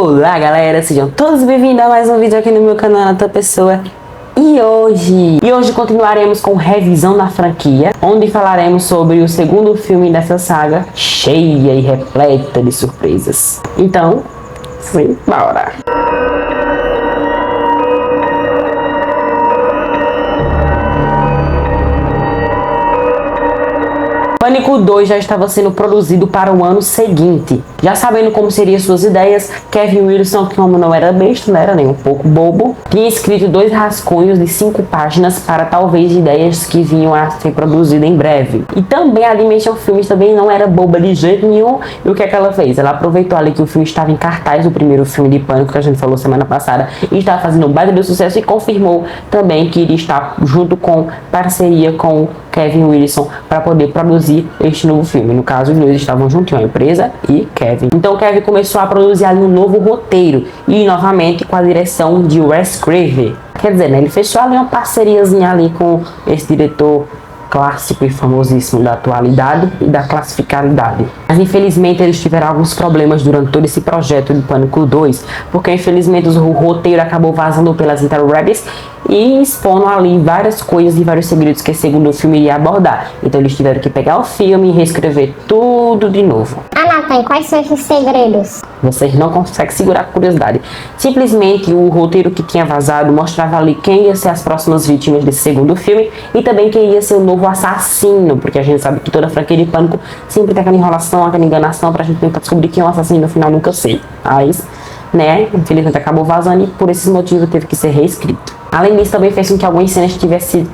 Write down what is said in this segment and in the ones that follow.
Olá galera, sejam todos bem-vindos a mais um vídeo aqui no meu canal Nata Pessoa. E hoje continuaremos com revisão da franquia, onde falaremos sobre o segundo filme dessa saga, cheia e repleta de surpresas. Então, bora! Pânico 2 já estava sendo produzido para o ano seguinte. Já sabendo como seriam suas ideias, Kevin Wilson, que como não era besta, não era nem um pouco bobo, tinha escrito 2 rascunhos de 5 páginas para talvez ideias que vinham a ser produzidas em breve. E também a Dimension Films também não era boba de jeito nenhum. E o que é que ela fez? Ela aproveitou ali que o filme estava em cartaz, o primeiro filme de Pânico que a gente falou semana passada, e estava fazendo um baita de sucesso, e confirmou também que iria estar junto com parceria com Kevin Wilson para poder produzir este novo filme. No caso, os dois estavam juntos, a empresa e Kevin. Então Kevin começou a produzir ali um novo roteiro, e novamente com a direção de Wes Craven. Quer dizer, né, ele fechou ali uma parceriazinha ali com esse diretor clássico e famosíssimo da atualidade e da classificalidade. Mas infelizmente eles tiveram alguns problemas durante todo esse projeto de Pânico 2, porque infelizmente o roteiro acabou vazando pelas interwebs e expondo ali várias coisas e vários segredos que segundo o filme iria abordar. Então eles tiveram que pegar o filme e reescrever tudo de novo. Nathan, quais são esses segredos? Vocês não conseguem segurar a curiosidade. Simplesmente o roteiro que tinha vazado mostrava ali quem ia ser as próximas vítimas desse segundo filme, e também quem ia ser o novo assassino, porque a gente sabe que toda franquia de Pânico sempre tem aquela enrolação, aquela enganação pra gente tentar descobrir quem é o assassino, no final nunca sei. Mas, né, infelizmente acabou vazando e por esses motivos teve que ser reescrito. Além disso, também fez com que algumas cenas tivessem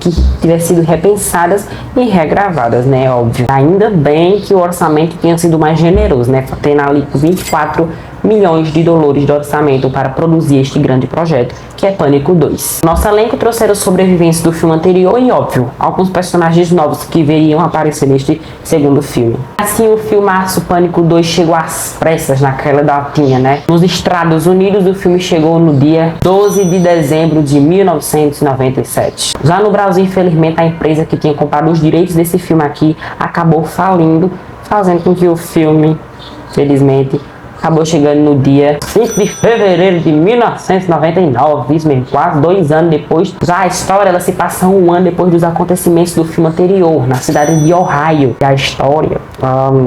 sido repensadas e regravadas, né, óbvio. Ainda bem que o orçamento tinha sido mais generoso, né, tendo ali 24 milhões de dólares de orçamento para produzir este grande projeto, que é Pânico 2. Nosso elenco trouxeram os sobreviventes do filme anterior e, óbvio, alguns personagens novos que veriam aparecer neste segundo filme. Assim, o filmaço Pânico 2 chegou às pressas naquela datinha, né? Nos Estados Unidos, o filme chegou no dia 12 de dezembro de 1997. Já no Brasil, infelizmente, a empresa que tinha comprado os direitos desse filme aqui acabou falindo, fazendo com que o filme, felizmente, acabou chegando no dia 5 de fevereiro de 1999, isso mesmo, quase 2 anos depois. Já a história, ela se passa 1 ano depois dos acontecimentos do filme anterior, na cidade de Ohio. E a história,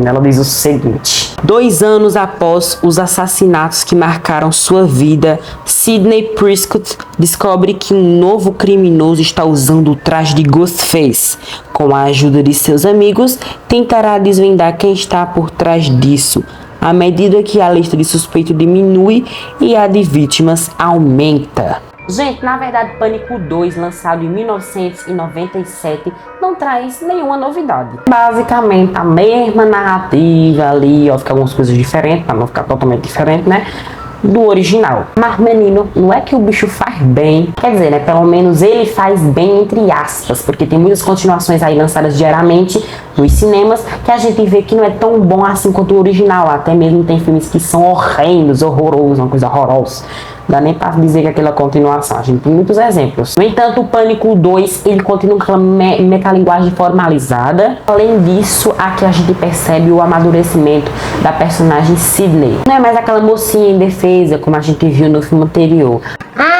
ela diz o seguinte: 2 anos após os assassinatos que marcaram sua vida, Sidney Prescott descobre que um novo criminoso está usando o traje de Ghostface. Com a ajuda de seus amigos, tentará desvendar quem está por trás disso, à medida que a lista de suspeitos diminui e a de vítimas aumenta. Gente, na verdade, Pânico 2, lançado em 1997, não traz nenhuma novidade. Basicamente, a mesma narrativa ali, fica algumas coisas diferentes, para não ficar totalmente diferente, né, do original. Mas, menino, não é que o bicho faz bem, quer dizer, né, pelo menos ele faz bem entre aspas, porque tem muitas continuações aí lançadas diariamente nos cinemas, que a gente vê que não é tão bom assim quanto o original. Até mesmo tem filmes que são horrendos, horrorosos, uma coisa horrorosa. Dá nem pra dizer que aquela continuação, a gente tem muitos exemplos. No entanto, o Pânico 2, ele continua com aquela metalinguagem formalizada. Além disso, aqui a gente percebe o amadurecimento da personagem Sidney. Não é mais aquela mocinha indefesa, como a gente viu no filme anterior.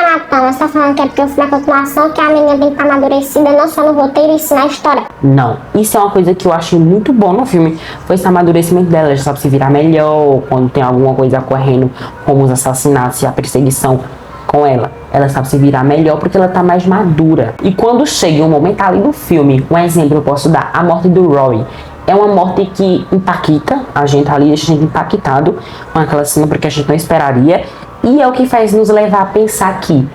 Nathan, você tá falando que é porque o filme é continuação, que a menina tem que estar amadurecida, não só no roteiro, e sim na história? Não, isso é uma coisa que eu achei muito bom no filme, foi esse amadurecimento dela. Ela já sabe se virar melhor quando tem alguma coisa ocorrendo, como os assassinatos e a perseguição com ela. Ela sabe se virar melhor porque ela tá mais madura. E quando chega um momento ali do filme, um exemplo eu posso dar, a morte do Roy. É uma morte que impacta a gente ali, deixa a gente impactado com aquela cena, porque a gente não esperaria. E é o que faz nos levar a pensar que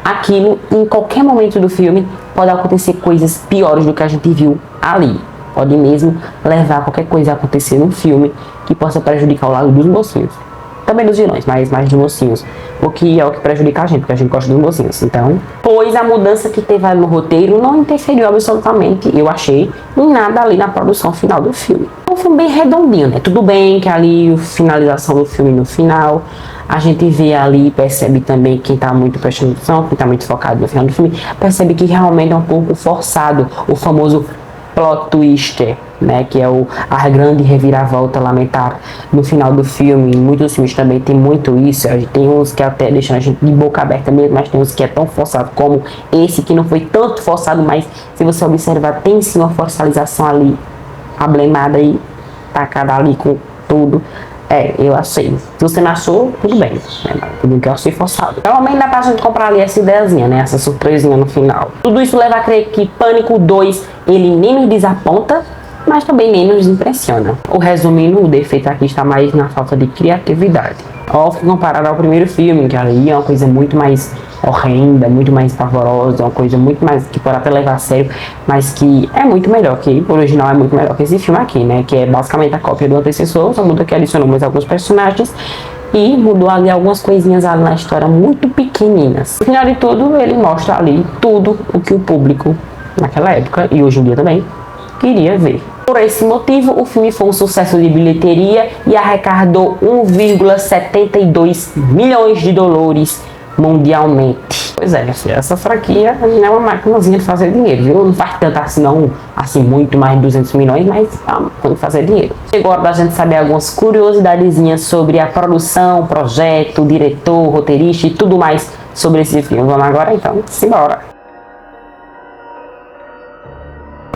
aquilo, em qualquer momento do filme, pode acontecer coisas piores do que a gente viu ali. Pode mesmo levar a qualquer coisa a acontecer no filme que possa prejudicar o lado dos mocinhos. Também dos vilões, mas mais dos mocinhos. O que é o que prejudica a gente, porque a gente gosta dos mocinhos. Então, pois a mudança que teve ali no roteiro não interferiu absolutamente, eu achei, em nada ali na produção final do filme. É um filme bem redondinho, né? Tudo bem que ali a finalização do filme no final, a gente vê ali e percebe também, quem tá muito prestando atenção, quem tá muito focado no final do filme, percebe que realmente é um pouco forçado o famoso plot twister, né, que é a grande reviravolta lamentável no final do filme. Em muitos filmes também tem muito isso. A gente tem uns que até deixam a gente de boca aberta mesmo, mas tem uns que é tão forçado como esse, que não foi tanto forçado, mas se você observar, tem sim uma forçalização ali, ablemada e tacada ali com tudo. Eu achei. Se você não achou, tudo bem. Tudo que eu achei forçado. Realmente dá pra gente comprar ali essa ideiazinha, né? Essa surpresinha no final. Tudo isso leva a crer que Pânico 2, ele nem nos desaponta, mas também nem nos impressiona. Resumindo, o defeito aqui está mais na falta de criatividade. Óbvio, comparado ao primeiro filme, que ali é uma coisa muito mais horrenda, muito mais pavorosa, uma coisa muito mais que pode até levar a sério, mas que é muito melhor, que o original é muito melhor que esse filme aqui, né? Que é basicamente a cópia do antecessor, só muda que adicionou mais alguns personagens e mudou ali algumas coisinhas ali na história muito pequeninas. No final de tudo, ele mostra ali tudo o que o público naquela época e hoje em dia também queria ver. Por esse motivo, o filme foi um sucesso de bilheteria e arrecadou 1,72 milhões de dólares mundialmente. Pois é, essa franquia não é uma maquinazinha de fazer dinheiro, viu? Não faz tanto assim não, assim muito mais de 200 milhões, mas tem que fazer dinheiro. Chegou a hora da gente saber algumas curiosidadezinhas sobre a produção, projeto, diretor, roteirista e tudo mais sobre esse filme. Vamos agora então, simbora!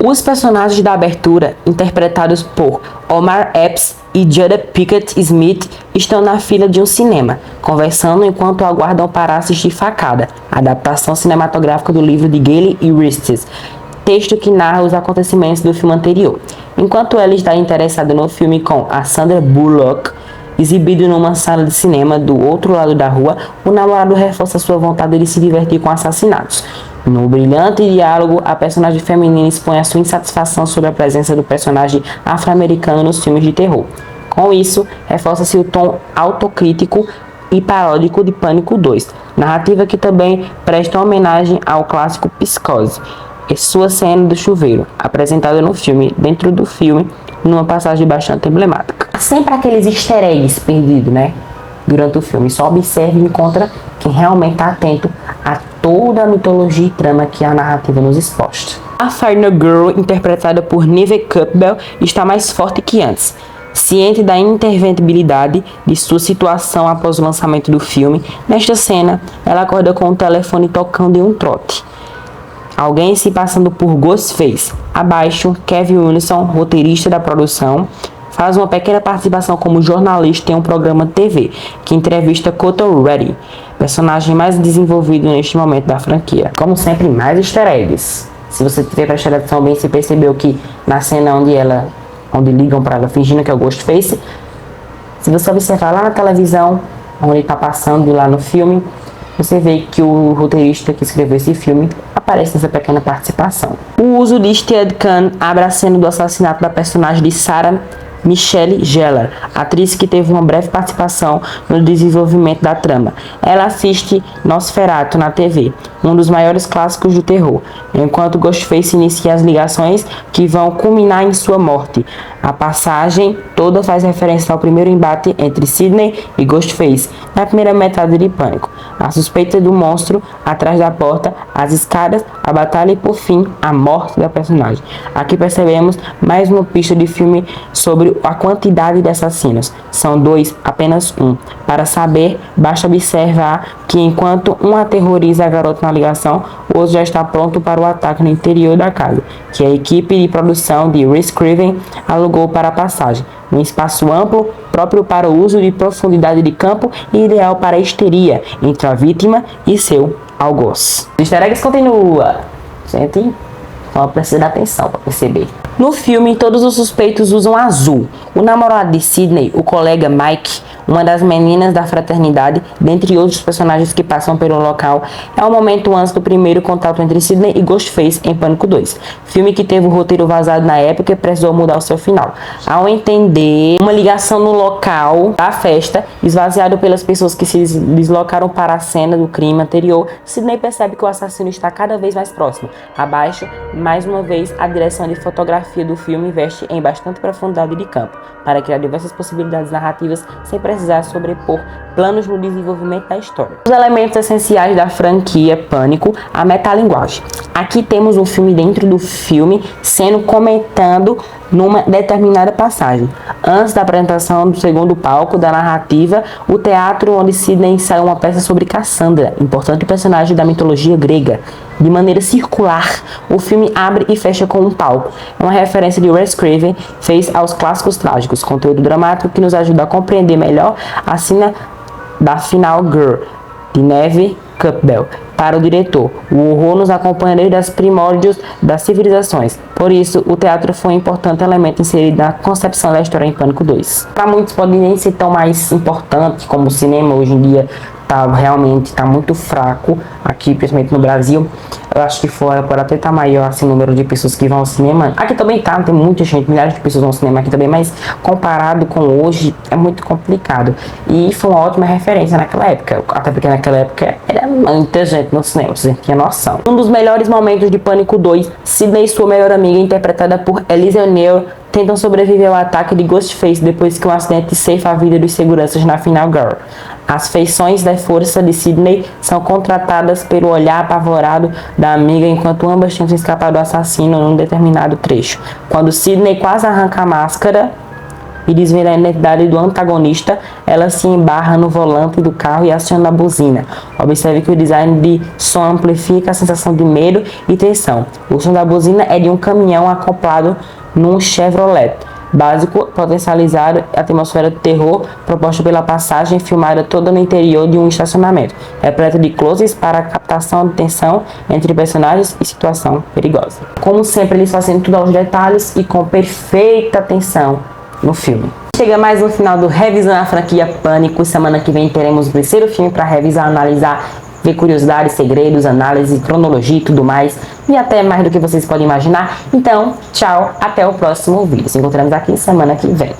Os personagens da abertura, interpretados por Omar Epps e Jada Pinkett Smith, estão na fila de um cinema, conversando enquanto aguardam para assistir Facada, adaptação cinematográfica do livro de Gale e Ristes, texto que narra os acontecimentos do filme anterior. Enquanto ela está interessada no filme com a Sandra Bullock, exibido numa sala de cinema do outro lado da rua, o namorado reforça sua vontade de se divertir com assassinatos. No brilhante diálogo, a personagem feminina expõe a sua insatisfação sobre a presença do personagem afro-americano nos filmes de terror. Com isso, reforça-se o tom autocrítico e paródico de Pânico 2, narrativa que também presta homenagem ao clássico Psicose e sua cena do chuveiro, apresentada no filme, dentro do filme, numa passagem bastante emblemática. Sempre aqueles easter eggs perdidos, né? Durante o filme. Só observe e encontra quem realmente está atento a toda a mitologia e trama que a narrativa nos exposta. A Final Girl, interpretada por Neve Campbell, está mais forte que antes. Ciente da interventibilidade de sua situação após o lançamento do filme, nesta cena, ela acorda com o telefone tocando em um trote. Alguém se passando por Ghostface. Abaixo, Kevin Wilson, roteirista da produção, faz uma pequena participação como jornalista em um programa de TV, que entrevista Cotton Reddy, personagem mais desenvolvido neste momento da franquia. Como sempre, mais easter eggs. Se você tiver prestado atenção bem, você percebeu que na cena onde ligam para ela fingindo que é o Ghostface, se você observar lá na televisão, onde está passando lá no filme, você vê que o roteirista que escreveu esse filme aparece nessa pequena participação. O uso de Steadicam abre a cena do assassinato da personagem de Sarah Michelle Gellar, atriz que teve uma breve participação no desenvolvimento da trama. Ela assiste Nosferatu na TV, um dos maiores clássicos do terror, enquanto Ghostface inicia as ligações que vão culminar em sua morte. A passagem toda faz referência ao primeiro embate entre Sidney e Ghostface na primeira metade de Pânico. A suspeita do monstro atrás da porta, as escadas, a batalha e, por fim, a morte da personagem. Aqui percebemos mais uma pista de filme sobre a quantidade de assassinos. São dois, apenas um. Para saber, basta observar que enquanto um aterroriza a garota na ligação, o outro já está pronto para o ataque no interior da casa, que a equipe de produção de Wes Craven alugou para a passagem. Um espaço amplo, próprio para o uso de profundidade de campo e ideal para a histeria entre a vítima e seu algoz. O easter eggs continua. Gente, só precisa dar atenção para perceber. No filme, todos os suspeitos usam azul. O namorado de Sidney, o colega Mike, uma das meninas da fraternidade, dentre outros personagens que passam pelo local, é o momento antes do primeiro contato entre Sidney e Ghostface em Pânico 2. Filme que teve o roteiro vazado na época e precisou mudar o seu final. Ao entender uma ligação no local da festa, esvaziado pelas pessoas que se deslocaram para a cena do crime anterior, Sidney percebe que o assassino está cada vez mais próximo. Abaixo, mais uma vez, a direção de fotografia cinematografia do filme investe em bastante profundidade de campo, para criar diversas possibilidades narrativas sem precisar sobrepor planos no desenvolvimento da história. Os elementos essenciais da franquia Pânico, a metalinguagem. Aqui temos um filme dentro do filme sendo comentando numa determinada passagem. Antes da apresentação do segundo palco da narrativa, o teatro onde Sidney ensaiou uma peça sobre Cassandra, importante personagem da mitologia grega. De maneira circular, o filme abre e fecha com um palco. É uma referência de Wes Craven fez aos clássicos trágicos, conteúdo dramático que nos ajuda a compreender melhor a cena da Final Girl, de Neve Campbell. Para o diretor, o horror nos acompanha desde os primórdios das civilizações. Por isso, o teatro foi um importante elemento inserido na concepção da história em Pânico 2. Para muitos pode nem ser tão mais importante como o cinema hoje em dia realmente está muito fraco aqui, principalmente no Brasil. Eu acho que fora pode até estar maior assim, o número de pessoas que vão ao cinema. Aqui também tá, tem muita gente, milhares de pessoas vão ao cinema aqui também, mas comparado com hoje é muito complicado. E foi uma ótima referência naquela época, até porque naquela época era muita gente no cinema, você tinha noção. Um dos melhores momentos de Pânico 2, Sidney e sua melhor amiga, interpretada por Elise O'Neill, tentam sobreviver ao ataque de Ghostface depois que um acidente ceifa a vida dos seguranças na Final Girl. As feições da força de Sidney são contratadas pelo olhar apavorado da amiga enquanto ambas tentam escapar do assassino num determinado trecho. Quando Sidney quase arranca a máscara e desvenda a identidade do antagonista, ela se embarra no volante do carro e aciona a buzina. Observe que o design de som amplifica a sensação de medo e tensão. O som da buzina é de um caminhão acoplado num Chevrolet básico, potencializar a atmosfera de terror proposta pela passagem filmada toda no interior de um estacionamento, repleta de closes para a captação de tensão entre personagens e situação perigosa. Como sempre, eles fazendo tudo aos detalhes e com perfeita atenção no filme. Chega mais no final do Revisando a Franquia Pânico. Semana que vem teremos o terceiro filme para revisar, analisar, ver curiosidades, segredos, análise, cronologia e tudo mais. E até mais do que vocês podem imaginar. Então, tchau, até o próximo vídeo. Se encontramos aqui semana que vem.